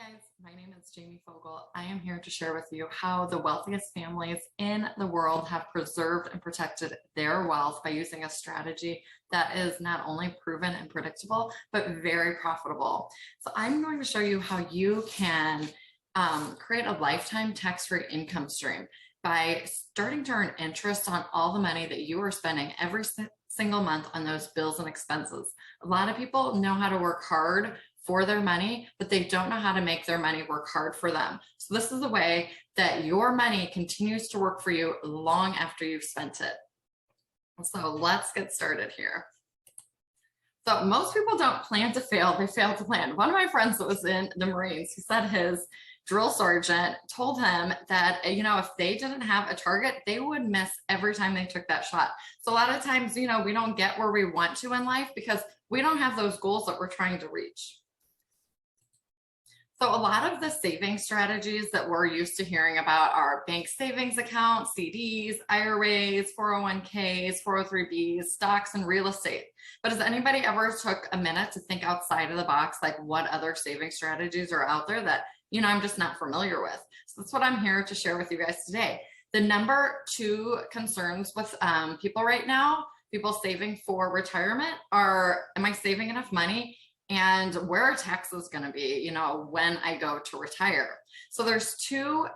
guys, my name is Jamie Fogel. I am here to share with you how the wealthiest families in the world have preserved and protected their wealth by using a strategy that is not only proven and predictable, but very profitable. So I'm going to show you how you can create a lifetime tax-free income stream by starting to earn interest on all the money that you are spending every single month on those bills and expenses. A lot of people know how to work hard for their money, but they don't know how to make their money work hard for them. So this is a way that your money continues to work for you long after you've spent it. So let's get started here. So most people don't plan to fail, they fail to plan. One of my friends that was in the Marines, he said his drill sergeant told him that, if they didn't have a target, they would miss every time they took that shot. So a lot of times, we don't get where we want to in life because we don't have those goals that we're trying to reach. So a lot of the saving strategies that we're used to hearing about are bank savings accounts, CDs, IRAs, 401ks, 403bs, stocks, and real estate. But has anybody ever took a minute to think outside of the box, like what other saving strategies are out there that, I'm just not familiar with? So that's what I'm here to share with you guys today. The number two concerns with people right now, people saving for retirement, are, am I saving enough money? And where are taxes going to be, when I go to retire? So there's two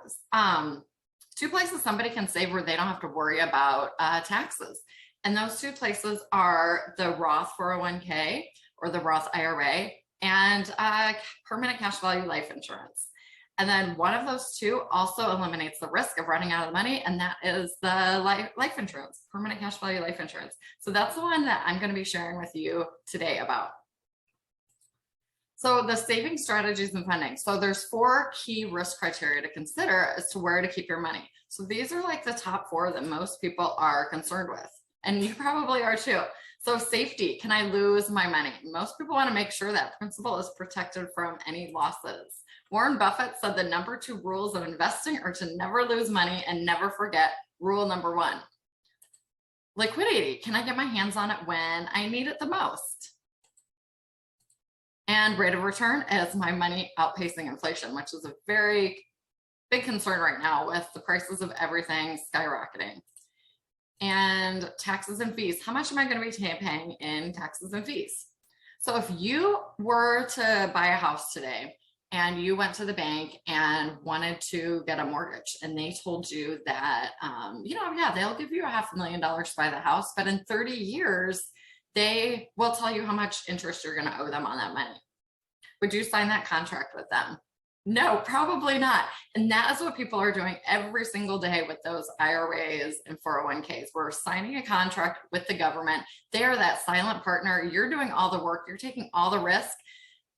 places somebody can save where they don't have to worry about taxes. And those two places are the Roth 401k or the Roth IRA and permanent cash value life insurance. And then one of those two also eliminates the risk of running out of money, and that is the life insurance, permanent cash value life insurance. So that's the one that I'm going to be sharing with you today about. So the saving strategies and funding. So there's 4 key risk criteria to consider as to where to keep your money. So these are like the top 4 that most people are concerned with. And you probably are too. So safety, can I lose my money? Most people want to make sure that principal is protected from any losses. Warren Buffett said the number 2 rules of investing are to never lose money and never forget rule number 1. Liquidity, can I get my hands on it when I need it the most? And rate of return is my money outpacing inflation, which is a very big concern right now with the prices of everything skyrocketing. And taxes and fees. How much am I going to be paying in taxes and fees? So if you were to buy a house today and you went to the bank and wanted to get a mortgage and they told you that, they'll give you $500,000 to buy the house, but in 30 years, they will tell you how much interest you're going to owe them on that money. Would you sign that contract with them? No, probably not. And that is what people are doing every single day with those IRAs and 401ks. We're signing a contract with the government. They are that silent partner. You're doing all the work. You're taking all the risk.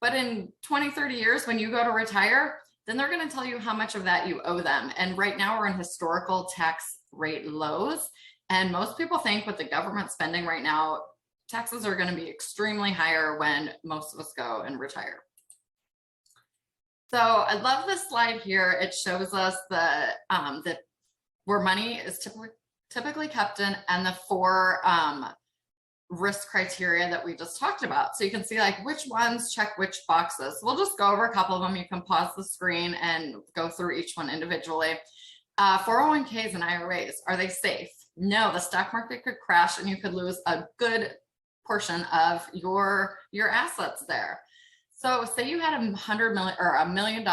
But in 20, 30 years, when you go to retire, then they're going to tell you how much of that you owe them. And right now we're in historical tax rate lows. And most people think with the government spending right now, taxes are going to be extremely higher when most of us go and retire. So I love this slide here. It shows us the where money is typically kept in and the 4 risk criteria that we just talked about. So you can see like which ones check which boxes. We'll just go over a couple of them. You can pause the screen and go through each one individually. 401ks and IRAs, are they safe? No, the stock market could crash and you could lose a good portion of your assets there. So say you had $100 million or $1 million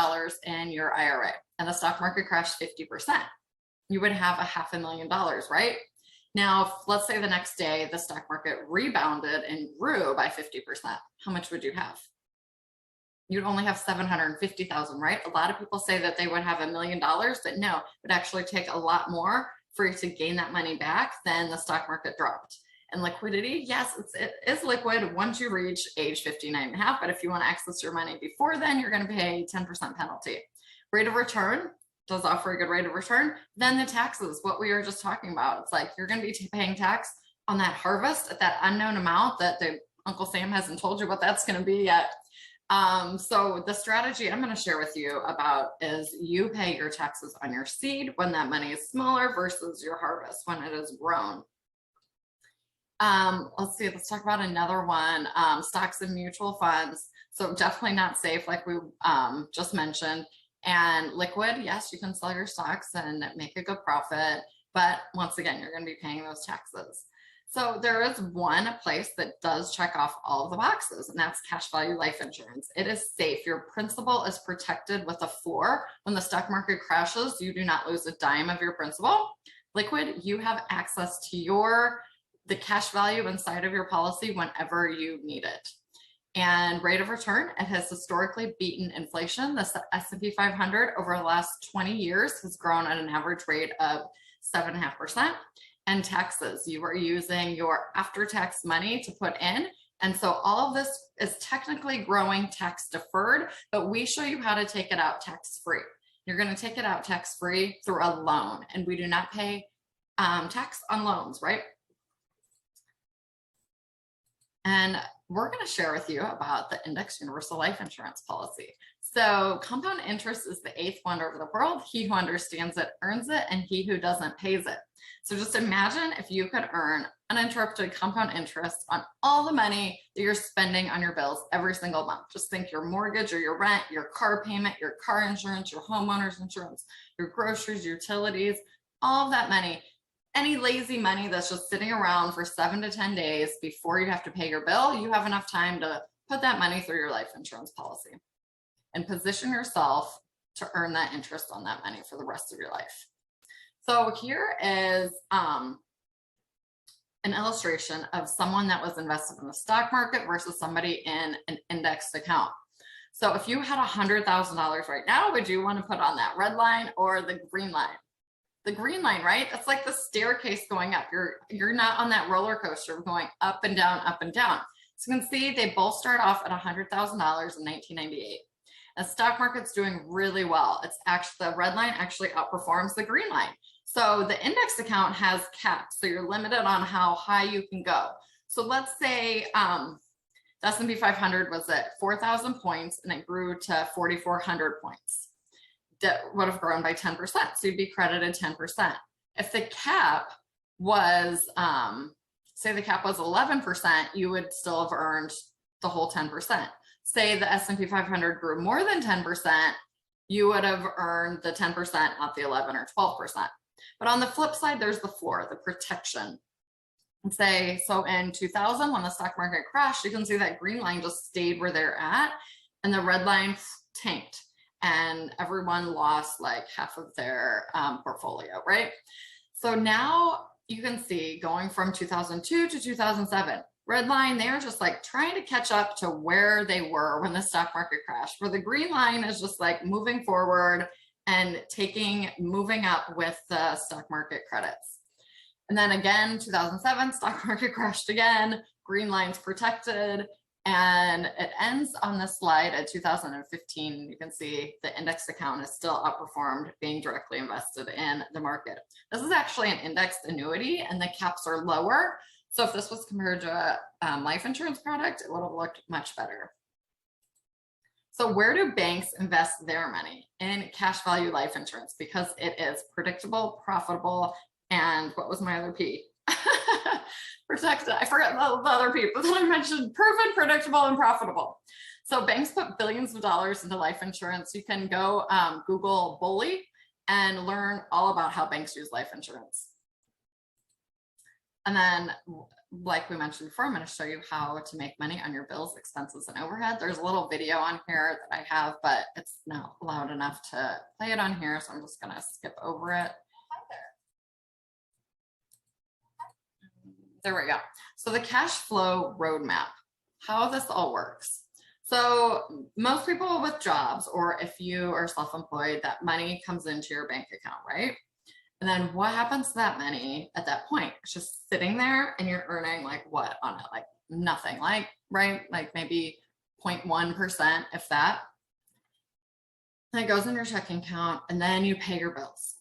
in your IRA and the stock market crashed 50%. You would have $500,000, right? Now, let's say the next day the stock market rebounded and grew by 50%. How much would you have? You'd only have $750,000, right? A lot of people say that they would have $1 million, but no, it would actually take a lot more for you to gain that money back than the stock market dropped. And liquidity, yes, it is liquid once you reach age 59.5, but if you want to access your money before then, you're going to pay 10% penalty. Rate of return does offer a good rate of return. Then the taxes, what we were just talking about. It's like you're going to be paying tax on that harvest at that unknown amount that the Uncle Sam hasn't told you what that's going to be yet. So the strategy I'm going to share with you about is you pay your taxes on your seed when that money is smaller versus your harvest when it is grown. Let's talk about another one, stocks and mutual funds. So definitely not safe, like we just mentioned. And liquid, yes, you can sell your stocks and make a good profit, but once again, you're going to be paying those taxes. So there is one place that does check off all of the boxes, and that's cash value life insurance. It is safe. Your principal is protected with a floor. When the stock market crashes, you do not lose a dime of your principal. Liquid, you have access to the cash value inside of your policy whenever you need it. And rate of return, it has historically beaten inflation. The S&P 500 over the last 20 years has grown at an average rate of 7.5%. And taxes, you are using your after-tax money to put in. And so all of this is technically growing tax deferred, but we show you how to take it out tax-free. You're going to take it out tax-free through a loan, and we do not pay tax on loans, right? And we're going to share with you about the Index Universal Life Insurance Policy. So compound interest is the eighth wonder of the world. He who understands it earns it, and he who doesn't pays it. So just imagine if you could earn uninterrupted compound interest on all the money that you're spending on your bills every single month. Just think your mortgage or your rent, your car payment, your car insurance, your homeowner's insurance, your groceries, utilities, all of that money. Any lazy money that's just sitting around for 7 to 10 days before you have to pay your bill, you have enough time to put that money through your life insurance policy and position yourself to earn that interest on that money for the rest of your life. So here is an illustration of someone that was invested in the stock market versus somebody in an indexed account. So if you had $100,000 right now, would you want to put on that red line or the green line? The green line, right? It's like the staircase going up. You're not on that roller coaster going up and down, up and down. So you can see they both start off at $100,000 in 1998. The stock market's doing really well. It's actually, the red line actually outperforms the green line. So the index account has caps. So you're limited on how high you can go. So let's say the S&P 500 was at 4,000 points and it grew to 4,400 points. That would have grown by 10%. So you'd be credited 10%. If the cap was, say the cap was 11%, you would still have earned the whole 10%. Say the S&P 500 grew more than 10%, you would have earned the 10%, not the 11 or 12%. But on the flip side, there's the floor, the protection. And say, so in 2000, when the stock market crashed, you can see that green line just stayed where they're at and the red line tanked. And everyone lost like half of their portfolio, right? So now you can see going from 2002 to 2007, red line, they're just like trying to catch up to where they were when the stock market crashed, where the green line is just like moving forward and moving up with the stock market credits. And then again, 2007, stock market crashed again, green line's protected. And it ends on this slide at 2015. You can see the index account is still outperformed being directly invested in the market. This is actually an indexed annuity and the caps are lower. So if this was compared to a life insurance product, it would have looked much better. So where do banks invest their money? In cash value life insurance, because it is predictable, profitable, and what was my other P? Protected. I forgot the other P, but then I mentioned proven, predictable, and profitable. So banks put billions of dollars into life insurance. You can go Google Bully and learn all about how banks use life insurance. And then, like we mentioned before, I'm going to show you how to make money on your bills, expenses, and overhead. There's a little video on here that I have, but it's not loud enough to play it on here, so I'm just going to skip over it. There we go. So the cash flow roadmap, how this all works. So most people with jobs, or if you are self-employed, that money comes into your bank account, right? And then what happens to that money at that point? It's just sitting there and you're earning like what on it? Like nothing, like, right? Like maybe 0.1%, if that. And it goes in your checking account and then you pay your bills.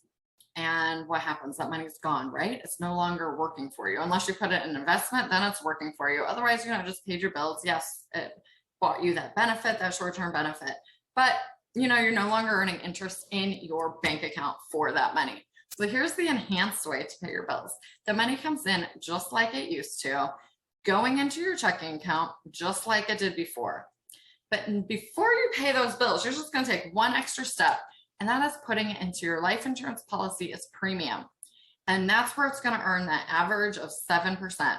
And what happens? That money's gone, right? It's no longer working for you. Unless you put it in investment, then it's working for you. Otherwise, just paid your bills. Yes, it bought you that benefit, that short-term benefit. But, you're no longer earning interest in your bank account for that money. So here's the enhanced way to pay your bills. The money comes in just like it used to, going into your checking account just like it did before. But before you pay those bills, you're just going to take one extra step, and that is putting it into your life insurance policy as premium. And that's where it's going to earn that average of 7%.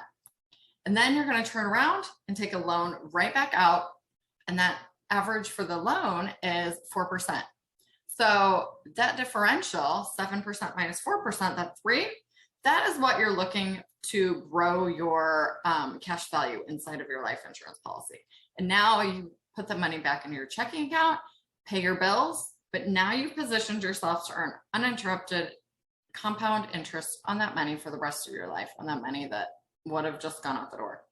And then you're going to turn around and take a loan right back out. And that average for the loan is 4%. So that differential, 7% minus 4%, that's 3. That is what you're looking to grow your cash value inside of your life insurance policy. And now you put the money back in your checking account, pay your bills, but now you've positioned yourself to earn uninterrupted compound interest on that money for the rest of your life, on that money that would have just gone out the door.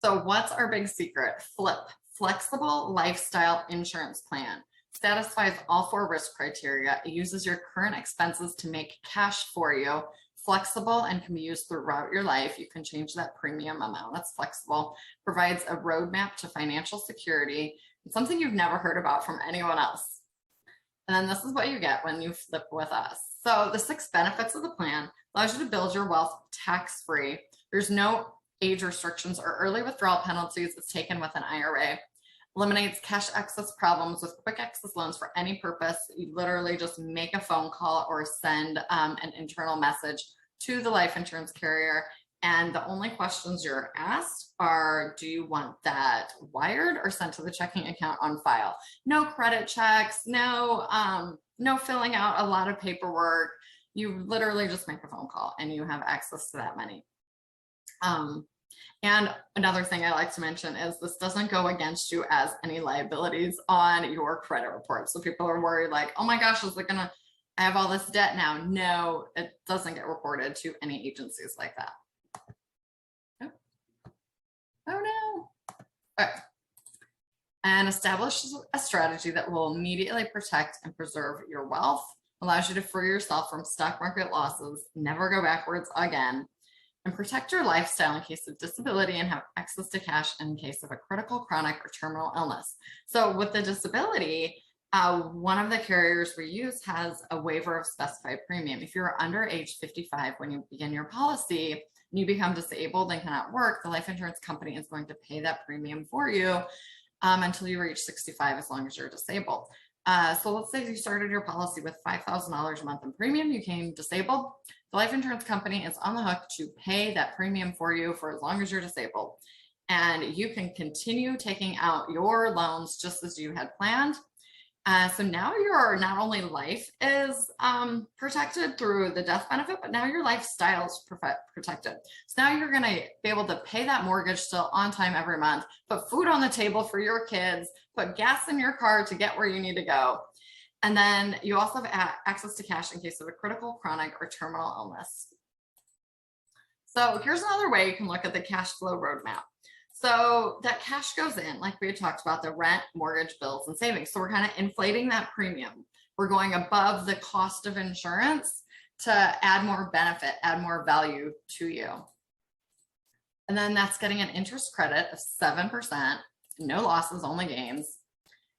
So what's our big secret? FLIP, Flexible Lifestyle Insurance Plan. Satisfies all 4 risk criteria. It uses your current expenses to make cash for you, flexible, and can be used throughout your life. You can change that premium amount. That's flexible. Provides a roadmap to financial security. It's something you've never heard about from anyone else. And then this is what you get when you flip with us. So the 6 benefits of the plan allows you to build your wealth tax-free. There's no age restrictions or early withdrawal penalties. It's taken with an IRA. Eliminates cash access problems with quick access loans for any purpose. You literally just make a phone call or send an internal message to the life insurance carrier. And the only questions you're asked are, do you want that wired or sent to the checking account on file? No credit checks, no filling out a lot of paperwork. You literally just make a phone call and you have access to that money. And another thing I like to mention is this doesn't go against you as any liabilities on your credit report. So people are worried like, oh my gosh, is it gonna, I have all this debt now. No, it doesn't get reported to any agencies like that. Oh no. All right. And establish a strategy that will immediately protect and preserve your wealth, allows you to free yourself from stock market losses, never go backwards again, and protect your lifestyle in case of disability and have access to cash in case of a critical, chronic, or terminal illness. So with the disability, one of the carriers we use has a waiver of specified premium. If you're under age 55 when you begin your policy and you become disabled and cannot work, the life insurance company is going to pay that premium for you until you reach 65, as long as you're disabled. So let's say you started your policy with $5,000 a month in premium, you became disabled. The life insurance company is on the hook to pay that premium for you for as long as you're disabled. And you can continue taking out your loans just as you had planned. So now your not only life is protected through the death benefit, but now your lifestyle is protected. So now you're going to be able to pay that mortgage still on time every month, put food on the table for your kids, put gas in your car to get where you need to go. And then you also have access to cash in case of a critical, chronic, or terminal illness. So here's another way you can look at the cash flow roadmap. So that cash goes in, like we had talked about, the rent, mortgage, bills, and savings. So we're kind of inflating that premium. We're going above the cost of insurance to add more benefit, add more value to you. And then that's getting an interest credit of 7%, no losses, only gains.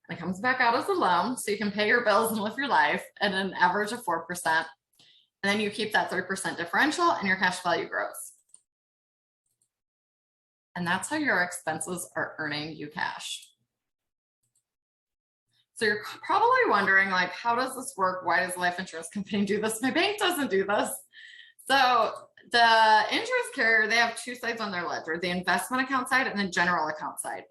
And it comes back out as a loan, so you can pay your bills and live your life at an average of 4%. And then you keep that 3% differential and your cash value grows. And that's how your expenses are earning you cash. So you're probably wondering, like, how does this work? Why does the life insurance company do this? My bank doesn't do this. So the insurance carrier, they have 2 sides on their ledger, the investment account side and the general account side.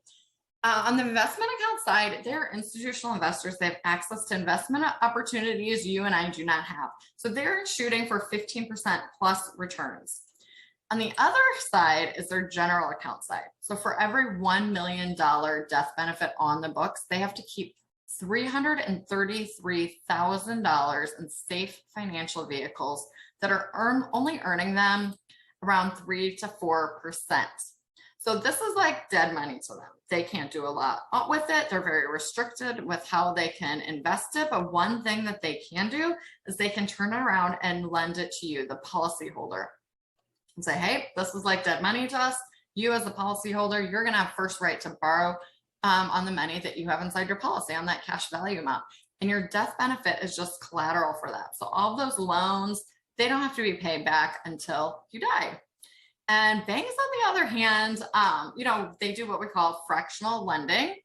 On the investment account side, they're institutional investors. They have access to investment opportunities you and I do not have. So they're shooting for 15% plus returns. On the other side is their general account side. So for every $1 million death benefit on the books, they have to keep $333,000 in safe financial vehicles that are only earning them around 3 to 4%. So this is like dead money to them. They can't do a lot with it. They're very restricted with how they can invest it. But one thing that they can do is they can turn it around and lend it to you, the policyholder, and say, hey, this is like dead money to us. You as a policyholder, you're going to have first right to borrow on the money that you have inside your policy, on that cash value amount. And your death benefit is just collateral for that. So all of those loans, they don't have to be paid back until you die. And banks, on the other hand, they do what we call fractional lending.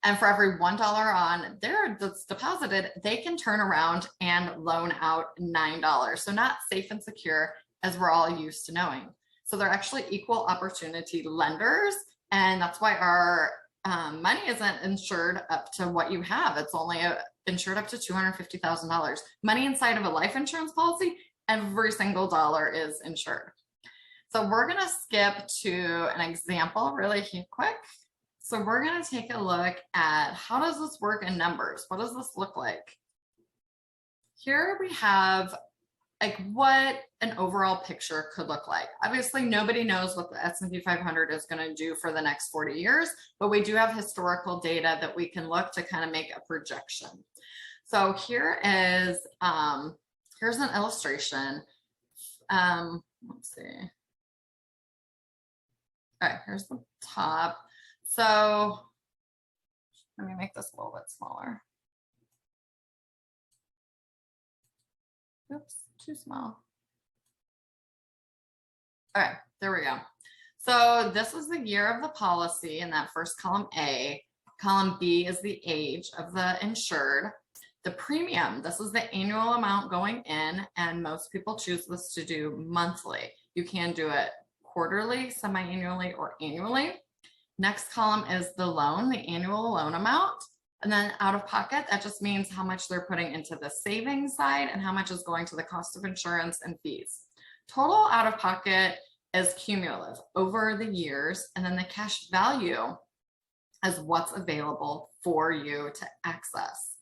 And for every $1 on there that's deposited, they can turn around and loan out $9. So not safe and secure as we're all used to knowing. So they're actually equal opportunity lenders. And that's why our money isn't insured up to what you have. It's only insured up to $250,000. Money inside of a life insurance policy, every single dollar is insured. So we're going to skip to an example really quick. So we're going to take a look at how does this work in numbers? What does this look like? Here we have like what an overall picture could look like. Obviously, nobody knows what the S&P 500 is going to do for the next 40 years, but we do have historical data that we can look to kind of make a projection. So here is, here's an illustration. Let's see. All right, here's the top. So let me make this a little bit smaller. Oops, too small. All right, there we go. So this is the year of the policy in that first column A. Column B is the age of the insured. The premium, this is the annual amount going in, and most people choose this to do monthly. You can do it quarterly, semi-annually, or annually. Next column is the loan, the annual loan amount. And then out of pocket, that just means how much they're putting into the savings side and how much is going to the cost of insurance and fees. Total out of pocket is cumulative over the years. And then the cash value is what's available for you to access.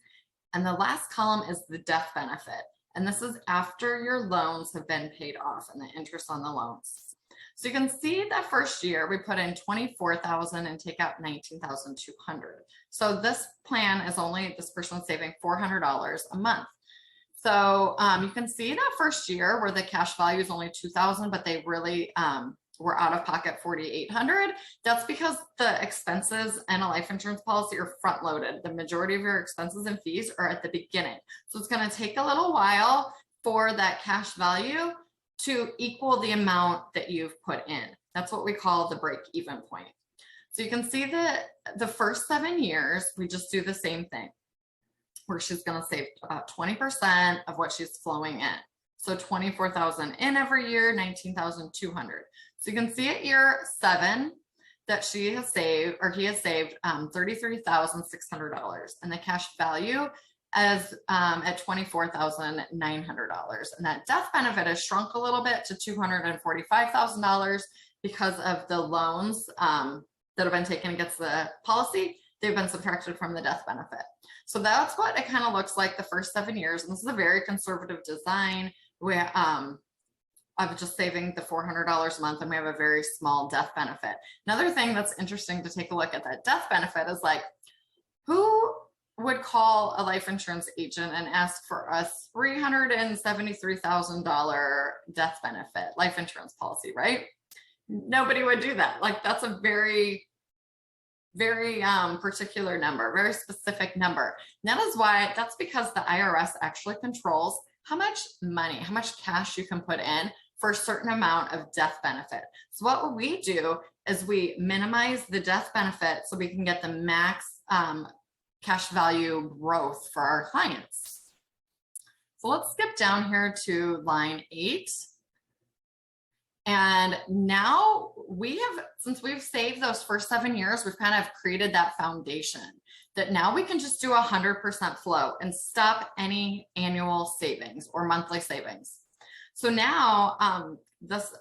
And the last column is the death benefit. And this is after your loans have been paid off and the interest on the loans. So you can see that first year we put in $24,000 and take out $19,200. So this plan is only, this person's saving $400 a month. So you can see that first year where the cash value is only $2,000, but they really were out of pocket $4,800. That's because the expenses in a life insurance policy are front loaded. The majority of your expenses and fees are at the beginning. So it's going to take a little while for that cash value to equal the amount that you've put in. That's what we call the break-even point. So you can see that the first 7 years, we just do the same thing, where she's going to save about 20% of what she's flowing in. So 24,000 in every year, 19,200. So you can see at year 7 that she has saved, or he has saved $33,600, and the cash value as at $24,900. And that death benefit has shrunk a little bit to $245,000 because of the loans that have been taken against the policy. They've been subtracted from the death benefit. So that's what it kind of looks like the first 7 years. And this is a very conservative design where of just saving the $400 a month, and we have a very small death benefit. Another thing that's interesting to take a look at that death benefit is like, who would call a life insurance agent and ask for a $373,000 death benefit life insurance policy, right? Nobody would do that. Like, that's a very particular number, very specific number. And that is why, that's because the IRS actually controls how much money, how much cash you can put in for a certain amount of death benefit. So what we do is we minimize the death benefit so we can get the max cash value growth for our clients. So let's skip down here to line 8. And now we have, since we've saved those first 7 years, we've kind of created that foundation that now we can just do 100% flow and stop any annual savings or monthly savings. So now this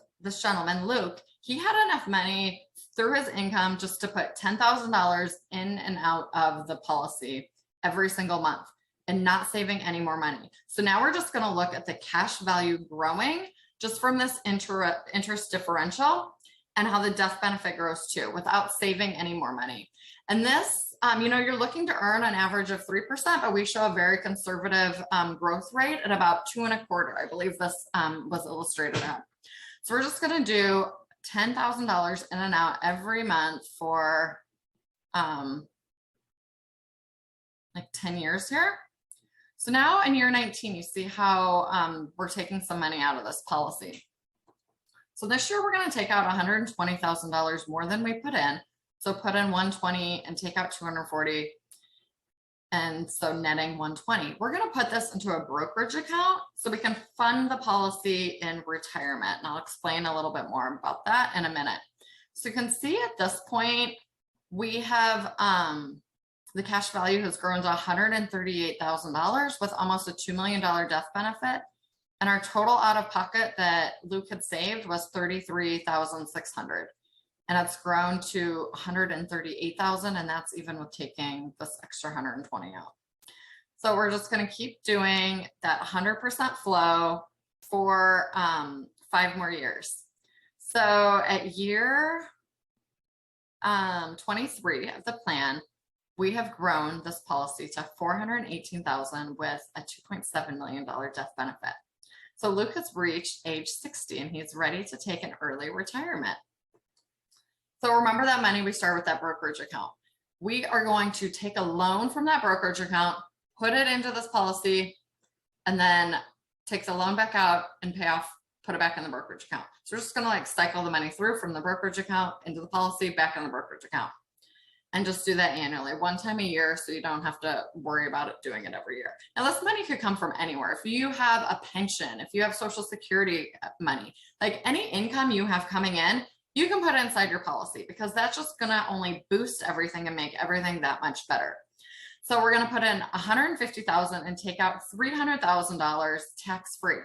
gentleman, Luke, he had enough money through his income just to put $10,000 in and out of the policy every single month and not saving any more money. So now we're just going to look at the cash value growing just from this interest differential and how the death benefit grows too without saving any more money. And this, you're looking to earn an average of 3%, but we show a very conservative growth rate at about 2.25. I believe this was illustrated at. So we're just going to do $10,000 in and out every month for like 10 years here. So now in year 19, you see how we're taking some money out of this policy. So this year we're going to take out $120,000 more than we put in. So put in 120 and take out 240. And so netting 120. We're going to put this into a brokerage account so we can fund the policy in retirement. And I'll explain a little bit more about that in a minute. So you can see at this point, we have the cash value has grown to $138,000 with almost a $2 million death benefit. And our total out of pocket that Luke had saved was $33,600. And it's grown to $138,000, and that's even with taking this extra 120 out. So we're just going to keep doing that 100% flow for 5 more years. So at year 23 of the plan, we have grown this policy to $418,000 with a $2.7 million death benefit. So Luke has reached age 60 and he's ready to take an early retirement. So remember that money we started with that brokerage account. We are going to take a loan from that brokerage account, put it into this policy, and then take the loan back out and pay off, put it back in the brokerage account. So we're just going to like cycle the money through from the brokerage account into the policy, back in the brokerage account. And just do that annually, 1 time a year, so you don't have to worry about it doing it every year. Now, this money could come from anywhere. If you have a pension, if you have Social Security money, like any income you have coming in, you can put it inside your policy because that's just going to only boost everything and make everything that much better. So we're going to put in $150,000 and take out $300,000 tax-free.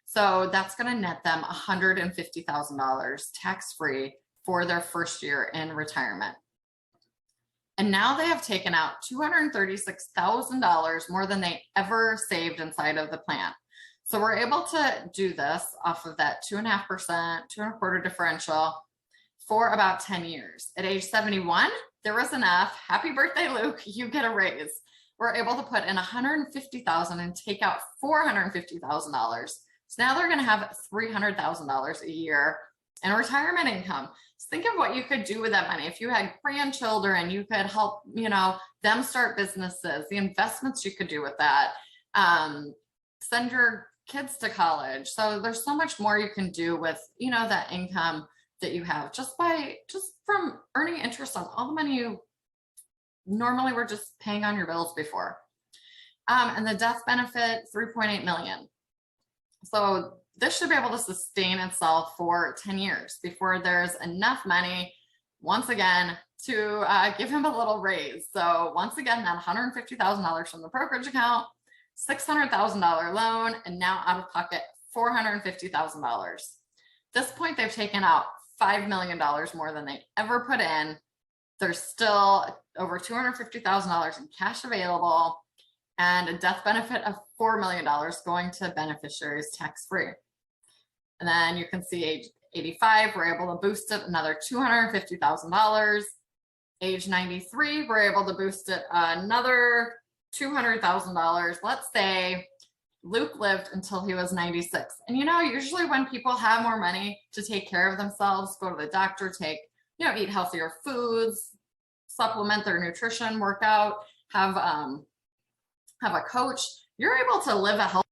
So that's going to net them $150,000 tax-free for their first year in retirement. And now they have taken out $236,000 more than they ever saved inside of the plan. So we're able to do this off of that 2.5%, 2.25% differential for about 10 years. At age 71, there was enough. Happy birthday, Luke. You get a raise. We're able to put in $150,000 and take out $450,000. So now they're going to have $300,000 a year in retirement income. So think of what you could do with that money. If you had grandchildren, you could help, them start businesses, the investments you could do with that, send your kids to college. So there's so much more you can do with, that income that you have just from earning interest on all the money you normally were just paying on your bills before. And the death benefit, $3.8 million. So this should be able to sustain itself for 10 years before there's enough money, once again, to give him a little raise. So once again, that $150,000 from the brokerage account, $600,000 loan, and now out of pocket, $450,000. At this point, they've taken out $5 million more than they ever put in. There's still over $250,000 in cash available and a death benefit of $4 million going to beneficiaries tax-free. And then you can see age 85, we're able to boost it another $250,000. Age 93, we're able to boost it another $200,000. Let's say Luke lived until he was 96. And usually when people have more money to take care of themselves, go to the doctor, eat healthier foods, supplement their nutrition, work out, have a coach, you're able to live a healthy